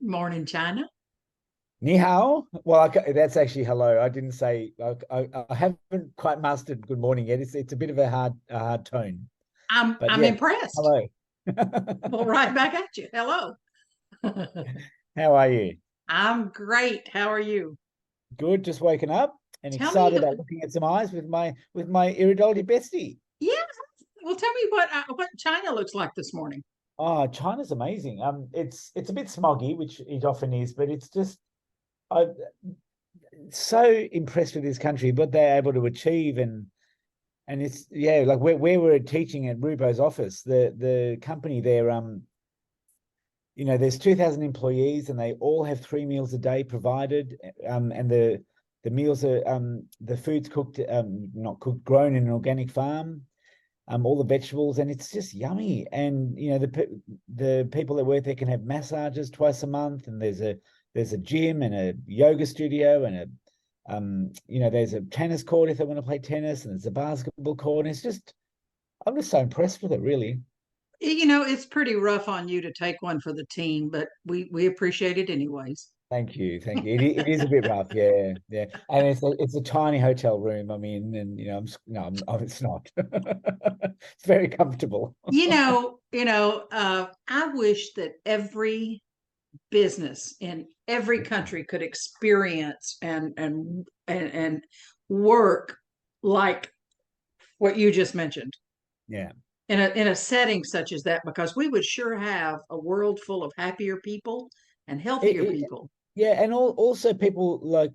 Morning, China. Ni hao. Well, that's actually hello. I didn't say. I haven't quite mastered good morning yet. It's a bit of a hard tone. But I'm yeah, impressed. hello. Well, right back at you. Hello. How are you? I'm great. How are you? Good. Just waking up and Tell me, excited about looking at some eyes with my Iridology bestie. yeah. Well, tell me what China looks like this morning. Oh, China's amazing. It's a bit smoggy, which it often is, but it's just I'm so impressed with this country, what they're able to achieve, and it's yeah, like where we're teaching at Rubo's office, the company there, there's 2,000 employees and they all have 3 meals a day provided. And the meals are the food's cooked, not cooked, grown in an organic farm, all the vegetables, and it's just yummy. And the people that work there can have massages twice a month, and there's a gym and a yoga studio and there's a tennis court if they want to play tennis, and there's a basketball court. And it's just I'm just so impressed with it, really. It's pretty rough on you to take one for the team, but we appreciate it anyways. Thank you, thank you. It is a bit rough, yeah, yeah, and it's a tiny hotel room. I mean, and no, it's not. It's very comfortable. I wish that every business in every country could experience and work like what you just mentioned Yeah, in a setting such as that, because we would sure have a world full of happier people and it, healthier it people. yeah, and also people like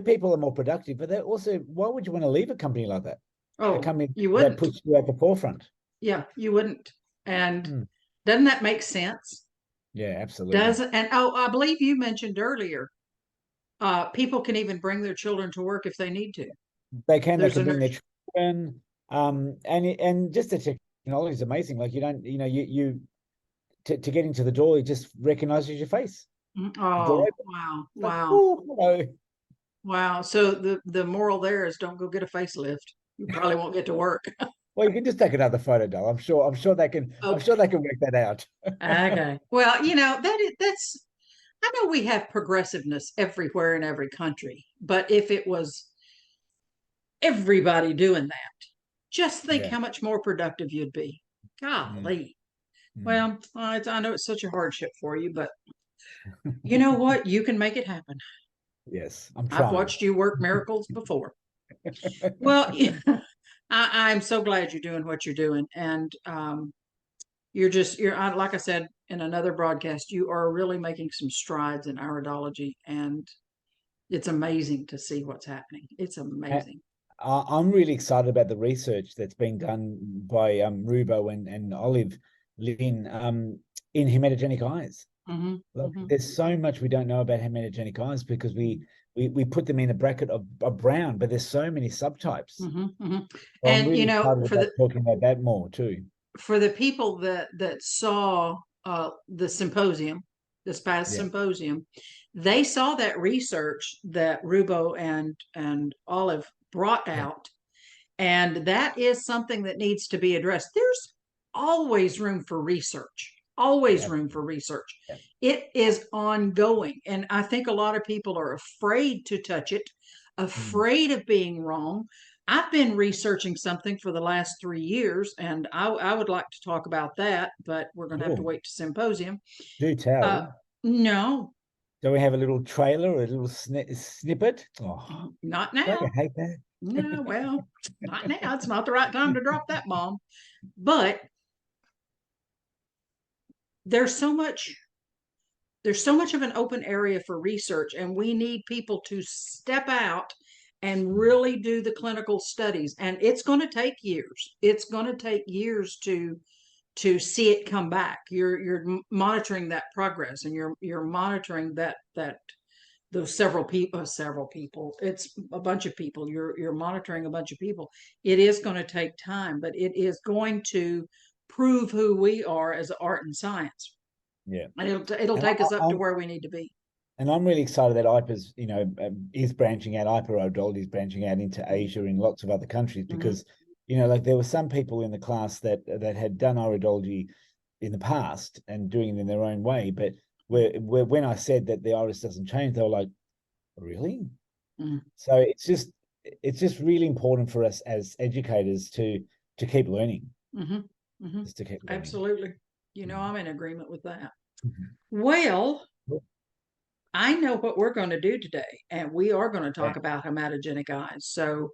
people are more productive, but they're also why would you want to leave a company like that? A Oh, company you that wouldn't. puts you at the forefront. Yeah, you wouldn't. And Hmm. doesn't that make sense? Yeah, absolutely. Doesn't and oh, I believe you mentioned earlier, people can even bring their children to work if they need to. They There's can a bring their nurse. children, and just the technology is amazing. Like you to get into the door, it just recognizes your face. The door Oh, opens, wow, like, wow, oh, hello. wow. So the moral there is don't go get a facelift. You probably won't get to work. Well, you can just take another photo, doll. I'm sure they Okay. can work that out. Okay. Well, that's I know we have progressiveness everywhere in every country, but if it was everybody doing that, just think Yeah. how much more productive you'd be. Mm, Golly. mm. Well, I know it's such a hardship for you, but you know what? You can make it happen. Yes, I'm I've trying. watched you work miracles before. Well, I'm so glad you're doing what you're doing, and you're like I said in another broadcast, you are really making some strides in iridology, and it's amazing to see what's happening. It's I- amazing. I'm really excited about the research that's being done by Rubo and Olive Lynn in hematogenic eyes. Hmm. Look, Hmm. there's so much we don't know about hematogenic eyes because we put them in a bracket of brown, but there's so many subtypes. Hmm. Hmm. So I'm And really excited about talking about that more too. for the people that saw the symposium, this past Yeah. symposium, they saw that research that Rubo and Olive brought Yeah. out, and that is something that needs to be addressed. There's always room for research. Always Yeah. room for research. Yeah. It is ongoing, and I think a lot of people are afraid to touch it, Mm. afraid of being wrong. I've been researching something for the last 3 years, and I would like to talk about that, but we're going to have to Oh, wait to symposium. do Uh, tell. no, Do we have a little trailer or a little snippet? Oh, not don't you now. hate that? No, well, not now. It's not the right time to drop that bomb. But there's so much there's so much of an open area for research, and we need people to step out and Mm. really do the clinical studies, and it's going to take years. It's going to take years to see it come back. You're monitoring that progress, and you're monitoring that those several people, it's a bunch of people. You're monitoring a bunch of people. It is going to take time, but it is going to prove who we are as art and science, Yeah. and it'll And take us up to I'm where we need to be. and I'm really excited that IPA's, is branching out. IPA Odol is branching out into Asia in lots of other countries Mm-hmm. because, like there were some people in the class that had done iridology in the past and doing it in their own way, but where when I said that the iris doesn't change, they were like, really? Mm. So it's just really important for us as educators to keep learning, Mm-hmm. Mm-hmm. just to keep learning. Absolutely. Mm. I'm in agreement with that. Mhm. Well, I know what we're going to do today, and we are going to Yeah, talk about hematogenic eyes. So,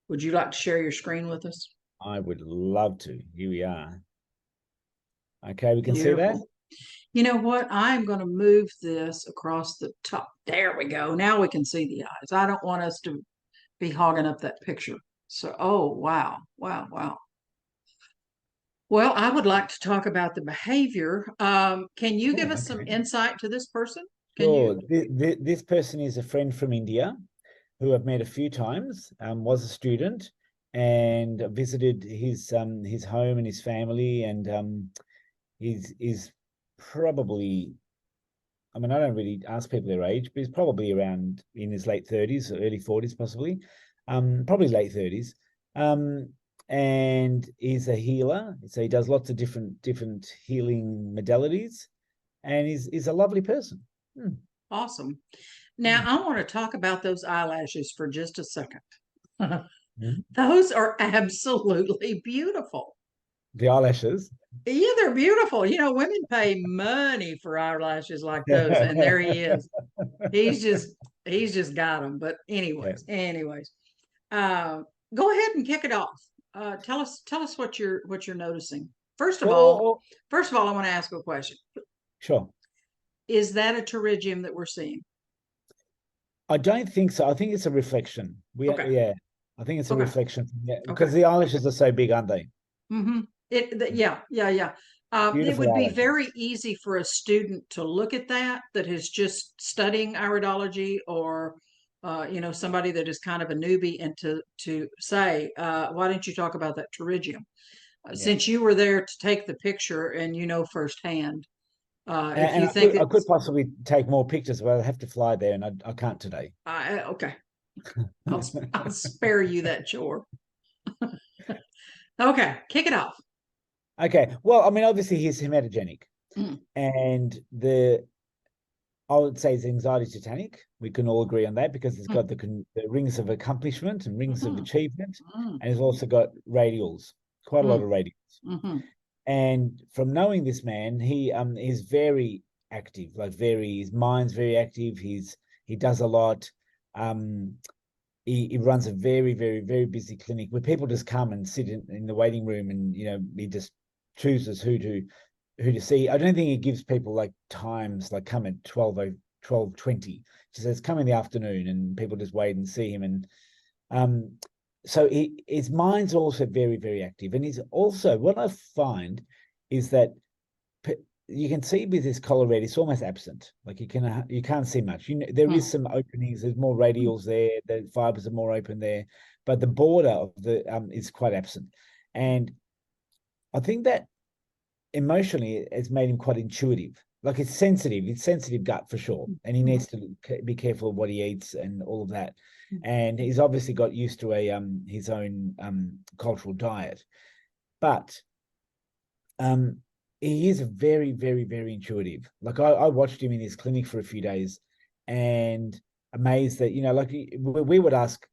would you like to share your screen with us? I would love to. Here we are. Okay, we can see that. Beautiful. You know what? I'm going to move this across the top. There we go. Now we can see the eyes. I don't want us to be hogging up that picture. So, oh, wow. Wow. Wow. Well, I would like to talk about the behavior. Can you give Oh, us some okay. insight to this person? Can you? Sure. This person is a friend from India who I've met a few times, was a student and visited his home and his family, and is probably, I mean, I don't really ask people their age, but he's probably around in his late 30s or early 40s, possibly, probably late 30s. Um, and he's a healer, so he does lots of different healing modalities, and he's a lovely person. Hmm. Awesome. Now, Hmm. I want to talk about those eyelashes for just a second. Hmm. Those are absolutely beautiful. The eyelashes. Yeah, they're beautiful. Women pay money for eyelashes like those, and there he is. He's just he's just got them. But Yeah. anyways, uh, go ahead and kick it off. Tell us what you're noticing. First of Well, all, first of all, I want to ask a question. sure. Is that a pterygium that we're seeing? I don't think so. I think it's a reflection. Okay, Yeah, I think it's a okay, reflection. Yeah, okay. because the eyelashes are so big, aren't they? Mm-hmm. Yeah, yeah, yeah. It Beautiful would be eyelashes. very easy for a student to look at that is just studying iridology, or somebody that is kind of a newbie, and to say, why didn't you talk about that pterygium? Yeah. Since you were there to take the picture and firsthand, if And you I think could it's possibly take more pictures, but I have to fly there, and I can't today. okay, I'll spare you that chore. Okay, kick it off. Okay. Well, I mean, obviously he's hematogenic, Mm, and the I would say it's anxiety tetanic. We can all agree on that because it's mm, got the rings of accomplishment and rings of mhm, achievement, mm, and it's also got radials, quite a lot mm, of radials. mhm, And from knowing this man, he is very active, like very his mind's very active. He does a lot. Um, he runs a very busy clinic where people just come and sit in the waiting room, and he just chooses who to see. I don't think he gives people like times, like come at 12:20. He says come in the afternoon, and people just wait and see him. And um so his mind's also very active, and he's also, what I find is that you can see with this collar red, it's almost absent. Like you can't see much. There is mm, some openings. There's more mm. radials there. The fibers are more open there, but the border of the is quite absent. And I think that emotionally it's made him quite intuitive. Like it's sensitive. It's sensitive gut for sure, and he Mhm. needs to be careful of what he eats and all of that. And he's obviously got used to a his own cultural diet, but um he is very intuitive. Like I watched him in his clinic for a few days, and amazed that like we would ask,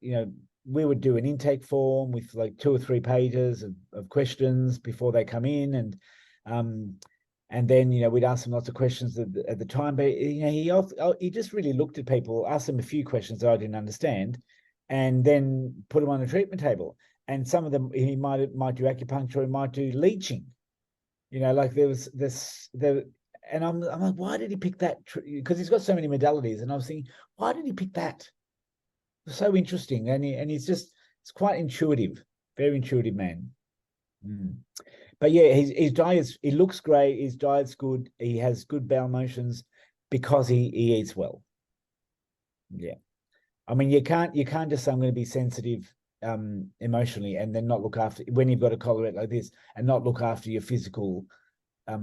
we would do an intake form with like 2 or 3 pages of questions before they come in, um and then we'd ask them lots of questions at the time, but he just really looked at people, asked them a few questions that I didn't understand, and then put them on a treatment table. And some of them he might do acupuncture, he might do leeching. Like there was this there, and I'm like, why did he pick that? Because he's got so many modalities, and I was thinking, why did he pick that? It's so interesting, and he's just it's quite intuitive, very intuitive man. Mm. But yeah, his diet's he looks great. His diet's good. He has good bowel motions because he eats well. Yeah. I mean, you can't just say I'm going to be sensitive emotionally and then not look after when you've got a cholera like this and not look after your physical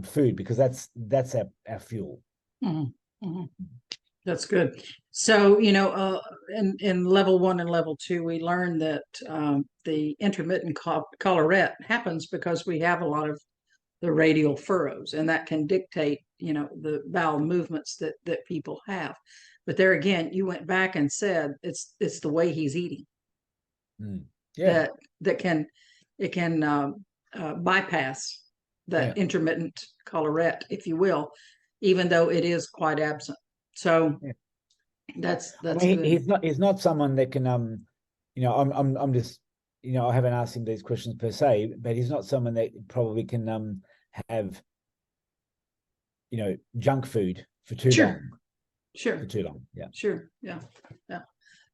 food, because that's our fuel. Mhm, mhm. That's good. So, in level one and level two, we learned that the intermittent cholerette happens because we have a lot of the radial furrows, and that can dictate, the bowel movements that people have. But there again, you went back and said it's the way he's eating Yeah, that that can it can bypass yeah. that intermittent colorette, if you will, even though it is quite absent. So Yeah. I that's mean, good. he's not someone that can I'm just I haven't asked him these questions per se, but he's not someone that probably can have junk food for too Sure, long. For sure, too long. Yeah. sure. Yeah, yeah.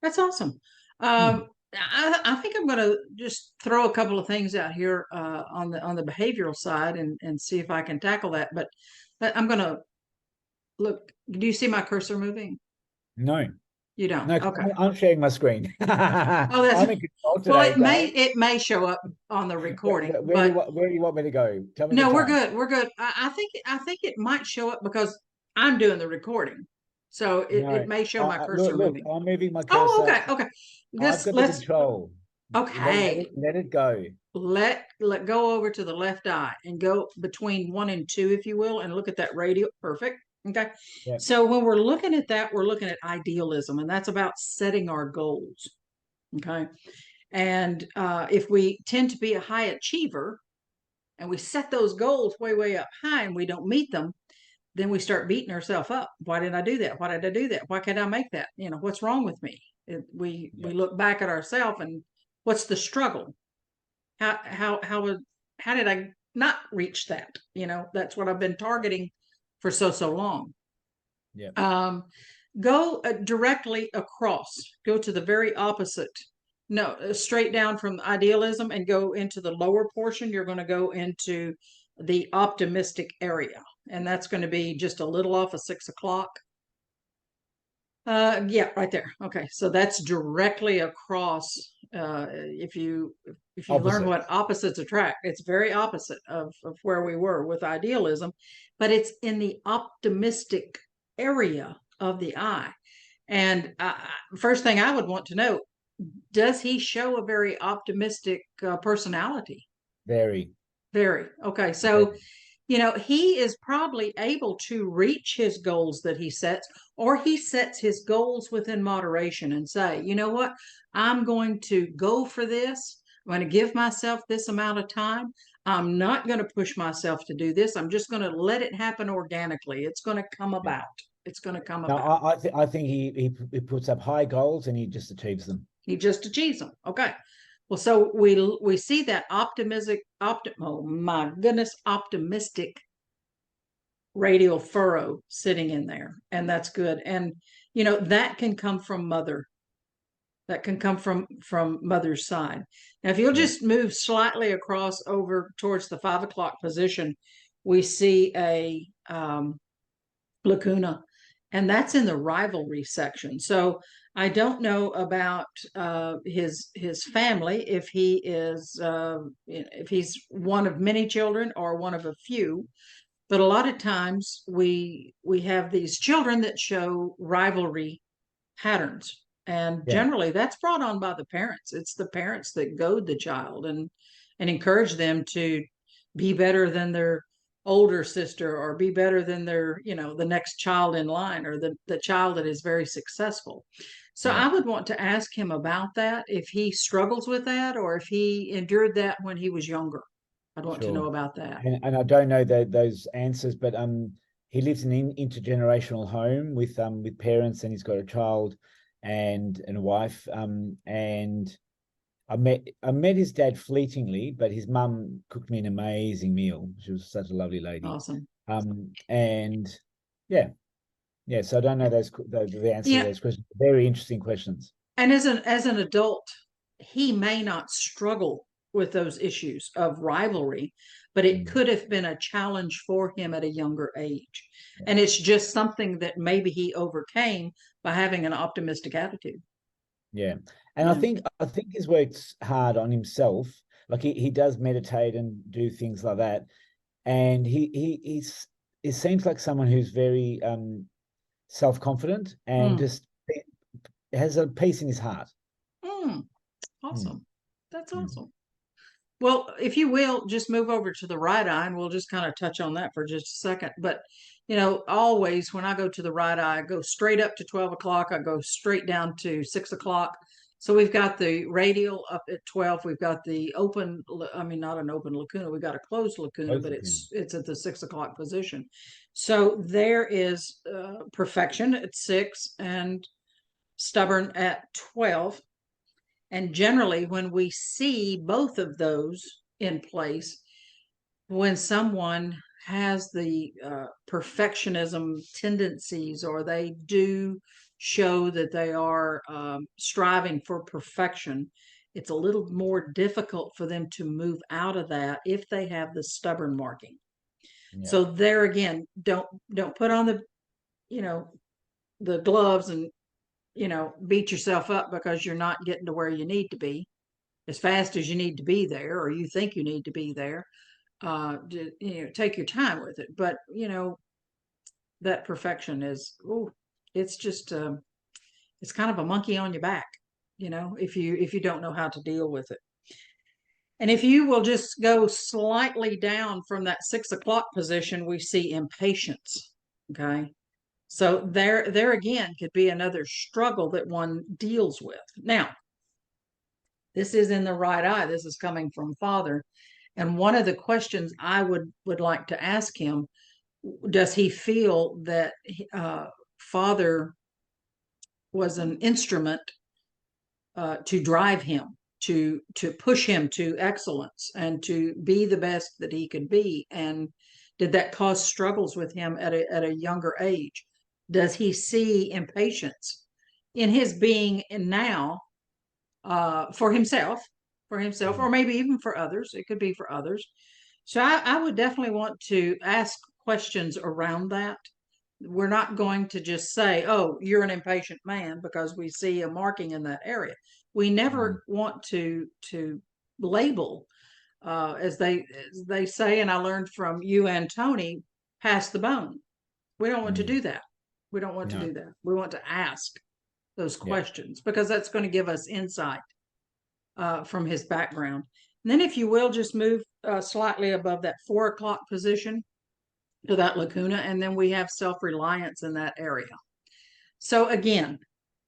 That's awesome. Hmm. I think I'm going to just throw a couple of things out here on the behavioral side and see if I can tackle that. But I'm going to look. Do you see my cursor moving? No, You don't. no, 'cause Okay. I'm sharing my screen. Oh, that's I'm in control well. today, guys. It may show up on the recording, but Where do you want me to go? Tell me the no, we're time. good. We're good. I think it might show up because I'm doing the recording, so it No, may show my look, cursor look, moving. I'm moving my Oh, cursor. okay, okay. I've got the Let's control. okay. Let it go. Let go over to the left eye and go between 1 and 2, if you will, and look at that radial. Perfect. Okay. Yeah, So when we're looking at that, we're looking at idealism, and that's about setting our goals. Okay. And if we tend to be a high achiever and we set those goals way, way up high and we don't meet them, then we start beating ourselves up. Why did I do that? Why did I do that? Why can't I make that? What's wrong with me? We yeah, look back at ourselves and what's the struggle? How did I not reach that? That's what I've been targeting for so long. yeah, Um, go directly across. Go to the very opposite. No, straight down from idealism and go into the lower portion. You're going to go into the optimistic area, and that's going to be just a little off of 6 o'clock. Yeah, right there. Okay, so that's directly across. If you learn opposite. what opposites attract, it's very opposite of where we were with idealism, but it's in the optimistic area of the eye. And first thing I would want to know, does he show a very optimistic personality? Very, Very. Okay, so very. he is probably able to reach his goals that he sets, or he sets his goals within moderation and say, you know what, I'm going to go for this. I'm going to give myself this amount of time. I'm not going to push myself to do this. I'm just going to let it happen organically. It's going to come Yeah. about. It's going to come No, about. I think he puts up high goals and he just achieves them. He just achieves them. Okay. Well, so we see that oh my goodness, optimistic radial furrow sitting in there, and that's good. And that can come from mother. That can come from mother's side. Now, if you'll Yeah, just move slightly across over towards the 5 o'clock position, we see a lacuna, and that's in the rivalry section. So I don't know about his family, if he's one of many children or one of a few. But a lot of times we have these children that show rivalry patterns, and yeah, generally that's brought on by the parents. It's the parents that goad the child and encourage them to be better than their older sister, or be better than their the next child in line, or the child that is very successful. So yeah. I would want to ask him about that, if he struggles with that or if he endured that when he was younger. I'd want to Sure. know about that. And I don't know those answers, but he lives in an intergenerational home with parents, and he's got a child and a wife. And I met his dad fleetingly, but his mum cooked me an amazing meal. She was such a lovely lady. Awesome. And yeah, yeah. So I don't know the answers to Yeah. those questions. Very interesting questions. And as an adult, he may not struggle with those issues of rivalry, but it Mm, could have been a challenge for him at a younger age. yeah. And it's just something that maybe he overcame by having an optimistic attitude. Yeah. And Yeah. I think he's worked hard on himself. Like he does meditate and do things like that. And he seems like someone who's very self-confident and Mm. just has a peace in his heart. Mm. Mm, Awesome. That's mm. awesome. Well, if you will, just move over to the right eye and we'll just kind of touch on that for just a second. But, always when I go to the right eye, I go straight up to 12 o'clock. I go straight down to 6 o'clock. So we've got the radial up at 12. We've got the open, I mean, not an open lacuna. We've got a closed lacuna, Both but of them. it's at the 6 o'clock position. So there is perfection at 6 and stubborn at 12. And generally, when we see both of those in place, when someone has the perfectionism tendencies, or they do show that they are striving for perfection, it's a little more difficult for them to move out of that if they have the stubborn marking. Yeah. So there again, don't put on you know the gloves and beat yourself up because you're not getting to where you need to be as fast as you need to be there, or you think you need to be there. Take your time with it. But that perfection is, oh, it's just, it's kind of a monkey on your back, if you don't know how to deal with it. And if you will just go slightly down from that 6 o'clock position, we see impatience. Okay. So there again could be another struggle that one deals with. Now, this is in the right eye. This is coming from Father. And one of the questions I would like to ask him, does he feel that Father was an instrument to drive him, to push him to excellence and to be the best that he could be? And did that cause struggles with him at a younger age? Does he see impatience in his being now, for himself, or maybe even for others? It could be for others. So I would definitely want to ask questions around that. We're not going to just say, "Oh, you're an impatient man," because we see a marking in that area. We Mm. never want to label, as they say, and I learned from you and Tony, pass the bone. We don't want to Mm. do that. We don't want to No. do that. We want to ask those Yeah. questions because that's going to give us insight from his background. And then, if you will, just move slightly above that 4 o'clock position to that lacuna, and then we have self-reliance in that area. So again,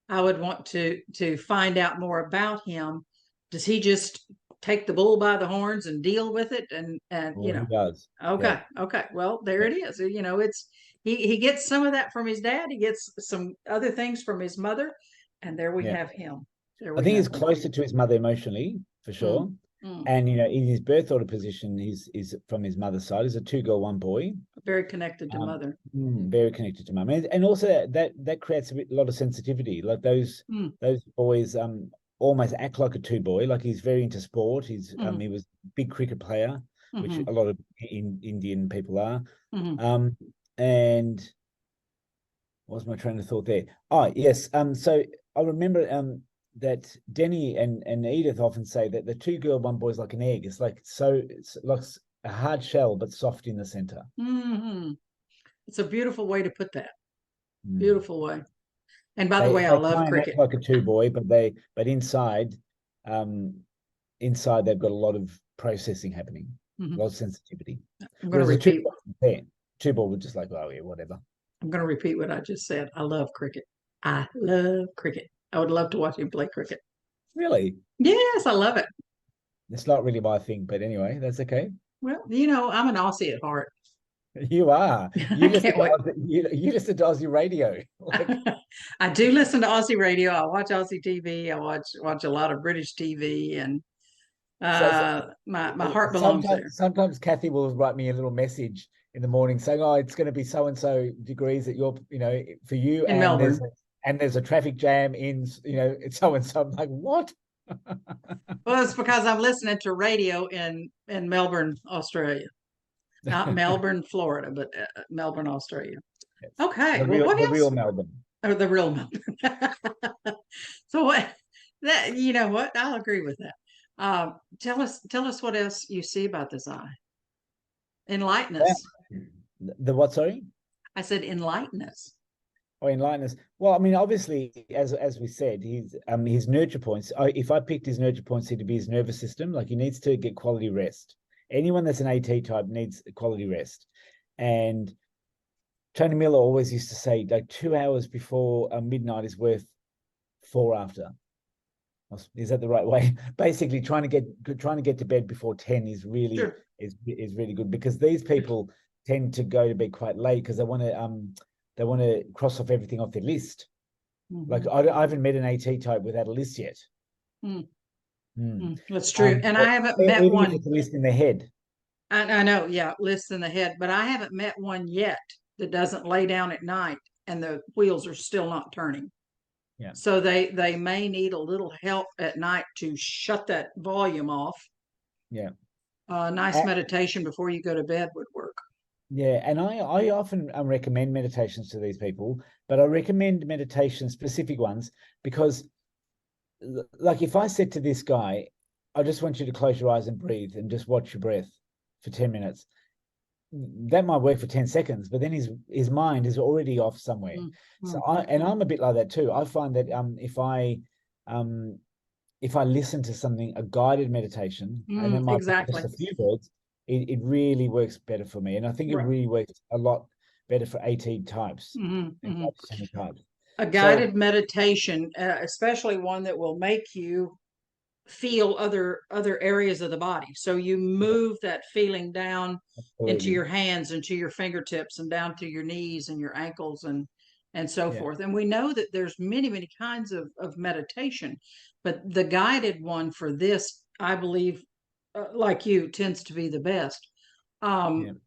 I would want to find out more about him. Does he just take the bull by the horns and deal with it? And Well, he does. Yeah. okay. Well, there Yeah. it is. It's he gets some of that from his dad. He gets some other things from his mother, and there we Yeah. have him. There I we think have he's him. closer to his mother emotionally, for Mm, sure. mm. And in his birth order position, he's from his mother's side. He's a 2 girl, 1 boy. Very connected to mother. Very connected to mum, and also that creates a lot of sensitivity. Like Mm, those boys almost act like a 2 boy. Like he's very into sport. mm, He was a big cricket player, which mm, a lot of Indian people are. mm. And what was my train of thought there? Oh yes. So I remember that Denny and Edith often say that the 2 girl, 1 boy is like an egg. It's like a hard shell but soft in the center. Mm. It's a beautiful way to put that. Mm. Beautiful way. And by the way, I They love try and act cricket. like a 2 boy, but um, inside they've got a lot of processing happening, a Mhm. lot of sensitivity. I'm going to Whereas a two repeat. there, 2 boy would just like, oh yeah, whatever. I'm going to repeat what I just said. I love cricket. I love cricket. I would love to watch him play cricket. Really, Yes, I love it. it's not really my thing, but anyway, that's okay. Well, I'm an Aussie at heart. You are. I can't wait. You listen to Aussie radio. Like I do listen to Aussie radio. I watch Aussie TV. I watch a lot of British TV, and so, so my heart belongs there. sometimes Kathy will write me a little message in the morning saying, "Oh, it's going to be so and so degrees at your, for you, In Melbourne. and there's a traffic jam in, it's so and so." I'm like, what? Well, it's because I'm listening to radio in Melbourne, Australia. Not Melbourne, Florida, but Melbourne, Australia. Yes. Okay. Well, what The real else? Melbourne. Oh, the real Melbourne. So what? That you know what? I'll agree with that. Tell us what else you see about this eye. Enlighten Yeah. us. The what? Sorry. I said enlighten us. or enlighten us. Well, I mean, obviously, as we said, his nurture points. If I picked his nurture points here to be his nervous system, like he needs to get quality rest. Anyone that's an AT type needs quality rest. And Tony Miller always used to say, like 2 hours before midnight is worth four after. Is that the right way? Basically, trying to get to bed before 10 is really Sure. is really good, because these people tend to go to bed quite late because they want to cross off everything off their list. Like I haven't met an AT type without a list yet. Mm. Mm. That's true. And I haven't met Even if one. it's a list in their head. I know, yeah, lists in the head, but I haven't met one yet that doesn't lay down at night and the wheels are still not turning. Yeah. So they may need a little help at night to shut that volume off. Yeah. Nice Uh, meditation before you go to bed would work. yeah, and I often recommend meditations to these people, but I recommend meditation, specific ones, because like if I said to this guy, I just want you to close your eyes and breathe and just watch your breath for 10 minutes. That might work for 10 seconds, but then his mind is already off somewhere. So I'm a bit like that too. I find that um if I listen to something, a guided meditation, and it might be Exactly. just a few words, it really works better for me. And I think it Right. really works a lot better for AT types and Mm-hmm. types. A So guided meditation, especially one that will make you feel other areas of the body. So you yeah, move that feeling down into absolutely. your hands, into your fingertips, and down to your knees and your ankles and so Yeah. forth. And we know that there's many kinds of meditation, but the guided one for this, I believe, like you, tends to be the best. Yeah. Um,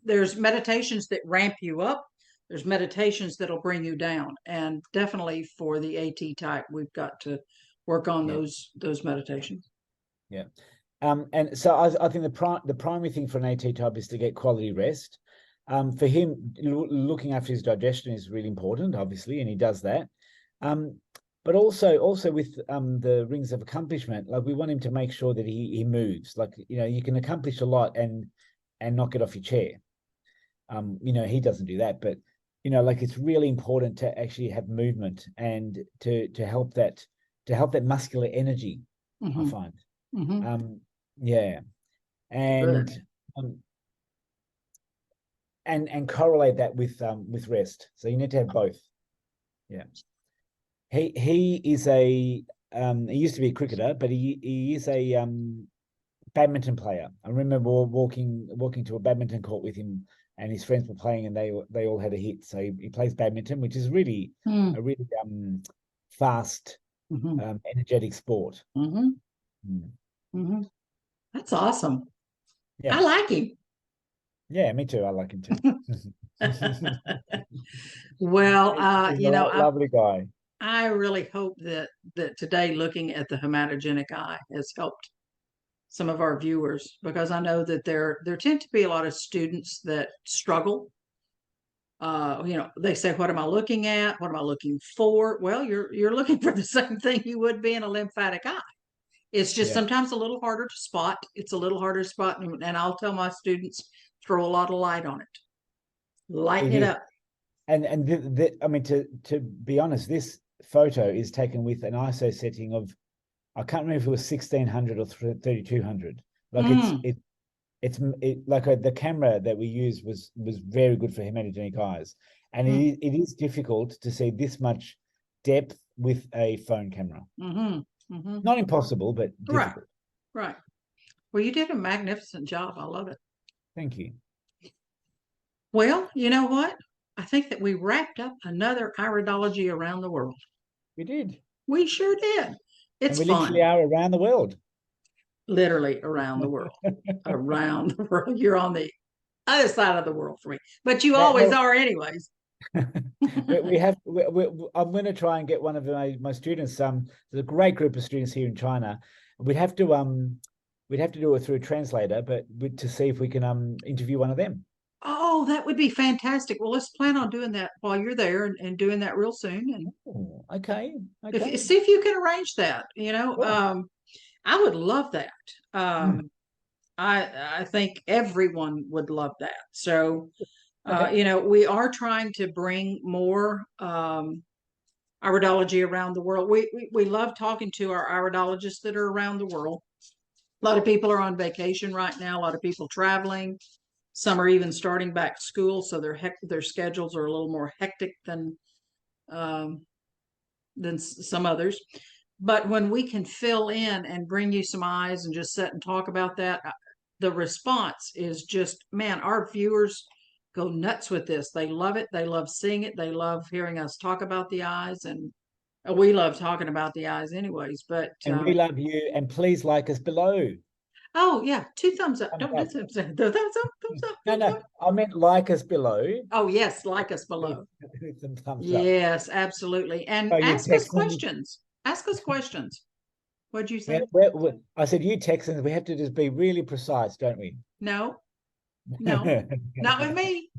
there's meditations that ramp you up. There's meditations that'll bring you down, and definitely for the AT type, we've got to work on Yeah. those meditations. Yeah. And so I think the primary thing for an AT type is to get quality rest. For him, looking after his digestion is really important, obviously, and he does that. Um, but also with the rings of accomplishment, like we want him to make sure that he moves. Like, you can accomplish a lot and not get off your chair. He doesn't do that, but like it's really important to actually have movement and to help that muscular energy, I Mm-hmm. find. Mm-hmm. Um, yeah, and Good. um, and correlate that with rest. So you need to have both. Yeah, he is he used to be a cricketer, but he is a badminton player. I remember walking to a badminton court with him, and his friends were playing, and they all had a hit. So he plays badminton, which is really Mm. a really fast, Mm-hmm. energetic sport. Mm-hmm. Mm. Mm-hmm. That's awesome. Yeah, I like him. yeah, me too. I like him too. Well, He's a lovely guy. I really hope that today looking at the hematogenic eye has helped some of our viewers, because I know that there tend to be a lot of students that struggle. They say, "What am I looking at? What am I looking for?" Well, you're looking for the same thing you would be in a lymphatic eye. It's just Yeah, sometimes a little harder to spot. It's a little harder to spot, and I'll tell my students, throw a lot of light on it, lighten it it is. up. And I mean, to be honest, this photo is taken with an ISO setting of, I can't remember if it was 1600 or 3200. Like Mm, the camera that we used was very good for hematogenic eyes, and mm, it is difficult to see this much depth with a phone camera. mm-hmm, mm-hmm. Not impossible, but Right, difficult. right. Well, you did a magnificent job. I love it. Thank you. Well, you know what? I think that we wrapped up another iridology around the world. We did, We sure did. and It's we literally fun, are around the world. literally around the world. Around the world. You're on the other side of the world for me, but you Yeah, always well, are, anyways. we have. I'm going to try and get one of my students. There's a great group of students here in China. We'd have to we'd have to do it through a translator, but to see if we can interview one of them. Oh, that would be fantastic. Well, let's plan on doing that while you're there, and doing that real soon. And Oh, okay, if okay, see if you can arrange that. sure. I would love that. Mm. I think everyone would love that. So Okay. You know, we are trying to bring more iridology around the world. We love talking to our iridologists that are around the world. A lot of people are on vacation right now. A lot of people traveling. Some are even starting back school, so their schedules are a little more hectic um, than some others. But when we can fill in and bring you some eyes and just sit and talk about that, the response is just, man, our viewers go nuts with this. They love it. They love seeing it. They love hearing us talk about the eyes, and we love talking about the eyes anyways. But And we love you. And please like us below. oh yeah, two thumbs up. Thumbs Don't do up. thumbs up. Thumbs up. Thumbs up. No, Thumbs no, up. I meant like us below. Oh yes, like us With, below. with some thumbs up. Yes, absolutely. And Oh, you ask us Texans. questions. Ask us questions. What'd you Yeah, say? I said, you Texans, we have to just be really precise, don't we? No, no, not with me.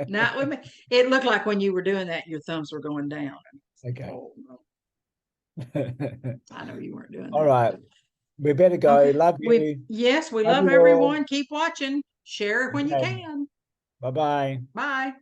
Not with me. It looked like when you were doing that, your thumbs were going down. Okay. Oh, no. I know you weren't doing All that. right. We better go. Okay. Love We you. yes, we Love love you all. everyone. Keep watching. Share it when you Okay. can. Bye-bye. Bye.